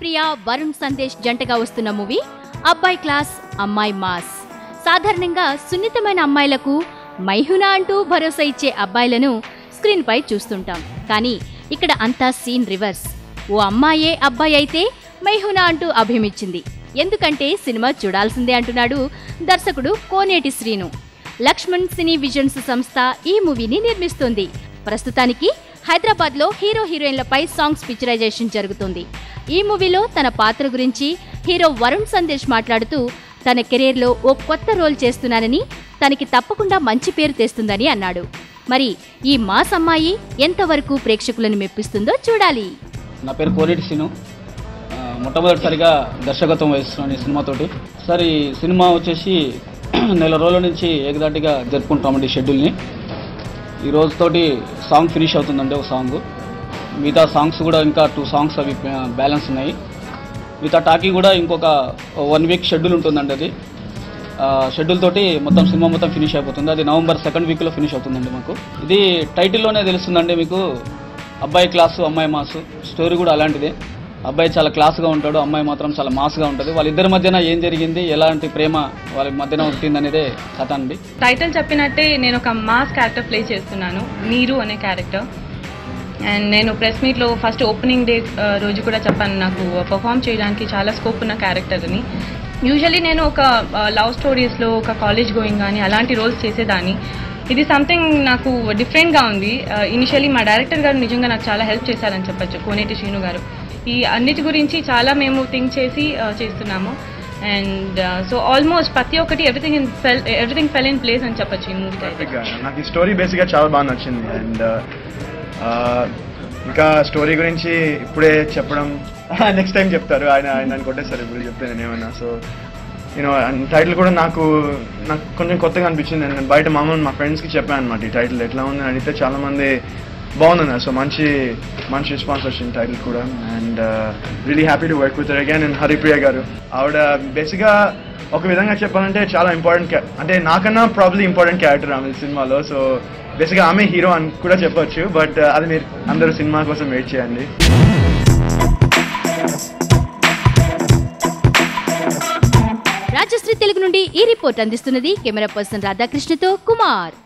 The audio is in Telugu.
హరిప్రియ వరుణ్ సందేశ్ జంటగా వస్తున్న మూవీ అబ్బాయి క్లాస్ అమ్మాయి మాస్. సాధారణంగా సున్నితమైన అమ్మాయిలకు మైహునా అంటూ భరోసా ఇచ్చే అబ్బాయిలను స్క్రీన్ పై చూస్తుంటాం. కానీ ఇక్కడ అంతా సీన్ రివర్స్. ఓ అమ్మాయే అబ్బాయి అయితే మైహునా అంటూ అభిమిచ్చింది. ఎందుకంటే సినిమా చూడాల్సిందే అంటున్నాడు దర్శకుడు కోనేటి శ్రీను. లక్ష్మణ్ సినీ విజన్స్ సంస్థ ఈ మూవీని నిర్మిస్తోంది. ప్రస్తుతానికి హైదరాబాద్లో హీరో హీరోయిన్లపై సాంగ్స్ పిక్చరైజేషన్ జరుగుతుంది. ఈ మూవీలో తన పాత్ర గురించి హీరో వరుణ్ సందేశ్ మాట్లాడుతూ తన కెరీర్లో ఓ కొత్త రోల్ చేస్తున్నానని, తనకి తప్పకుండా మంచి పేరు తెస్తుందని అన్నాడు. మరి ఈ మాస్ అమ్మాయి ఎంతవరకు ప్రేక్షకులను మెప్పిస్తుందో చూడాలి. నా పేరు కోనేటి శ్రీను. మొట్టమొదటిసారిగా దర్శకత్వం వహిస్తున్నాను ఈ సినిమాతోటి. సార్ ఈ సినిమా వచ్చేసి నెల రోజుల నుంచి ఏకదాటిగా జరుపుకుంటామండి షెడ్యూల్ని. ఈ రోజుతోటి సాంగ్ ఫినిష్ అవుతుందండి ఒక సాంగ్. మిగతా సాంగ్స్ కూడా ఇంకా 2 సాంగ్స్ అవి బ్యాలెన్స్ ఉన్నాయి. మిగతా టాకీ కూడా ఇంకొక 1 వీక్ షెడ్యూల్ ఉంటుందండి. అది షెడ్యూల్ తోటి మొత్తం సినిమా మొత్తం ఫినిష్ అయిపోతుంది. అది నవంబర్ 2nd వీక్లో ఫినిష్ అవుతుందండి మాకు. ఇది టైటిల్లోనే తెలుస్తుందండి మీకు, అబ్బాయి క్లాసు అమ్మాయి మాసు. స్టోరీ కూడా అలాంటిదే. అబ్బాయి చాలా క్లాస్గా ఉంటాడు, అమ్మాయి మాత్రం చాలా మాస్గా ఉంటుంది. వాళ్ళిద్దరి మధ్యన ఏం జరిగింది, ఎలాంటి ప్రేమ వాళ్ళ మధ్యన ఉంటుంది అనేదే కథ అండి. టైటిల్ చెప్పినట్టే నేను ఒక మాస్ క్యారెక్టర్ ప్లే చేస్తున్నాను, నీరు అనే క్యారెక్టర్. అండ్ నేను ప్రెస్ మీట్లో ఫస్ట్ ఓపెనింగ్ డే రోజు కూడా చెప్పాను, నాకు పర్ఫామ్ చేయడానికి చాలా స్కోప్ ఉన్న క్యారెక్టర్ అని. యూజువల్లీ నేను ఒక లవ్ స్టోరీస్లో, ఒక కాలేజ్ గోయింగ్ కానీ అలాంటి రోల్స్ చేసేదాన్ని. ఇది సంథింగ్ నాకు డిఫరెంట్గా ఉంది. ఇనిషియలీ మా డైరెక్టర్ గారు నిజంగా నాకు చాలా హెల్ప్ చేశారని చెప్పచ్చు, కోనేటి శ్రీను గారు. ఈ అన్నిటి గురించి చాలా మేము థింక్ చేసి చేస్తున్నాము. అండ్ సో ఆల్మోస్ట్ ప్రతి ఒక్కటి ఎవ్రీథింగ్ ఫెల్ ఇన్ ప్లేస్ అని చెప్పచ్చు ఈ మూవీకి. నాకు ఈ స్టోరీ బేసిక్గా చాలా బాగా నచ్చింది. అండ్ ఇంకా స్టోరీ గురించి ఇప్పుడే చెప్పడం నెక్స్ట్ టైం చెప్తారు, ఆయన కొట్టేస్తారు ఇప్పుడు చెప్తే నేను ఏమన్నా. సో యూనో టైటిల్ కూడా నాకు కొంచెం కొత్తగా అనిపించింది. నేను బయట మామూలు మా ఫ్రెండ్స్కి చెప్పాను అనమాట ఈ టైటిల్ ఎట్లా ఉంది అని అడిగితే చాలామంది బాగుందన్నారు. సో మంచి రెస్పాన్స్ వచ్చింది టైటిల్ కూడా. And really happy to work with again. And Haripriya గారు ఆవిడ బేసిక్గా ఒక విధంగా చెప్పాలంటే చాలా ఇంపార్టెంట్, అంటే నాకన్నా ప్రాబ్లీ ఇంపార్టెంట్ క్యారెక్టర్ ఆమె సినిమాలో. సో బేసిక్గా ఆమె హీరో అని కూడా చెప్పొచ్చు. బట్ అది మీరు అందరూ సినిమా కోసం వెయిట్ చేయండి. రాజశ్రీ తెలుగు నుండి ఈ రిపోర్ట్ అందిస్తున్నది కెమెరా పర్సన్ రాధాకృష్ణతో కుమార్.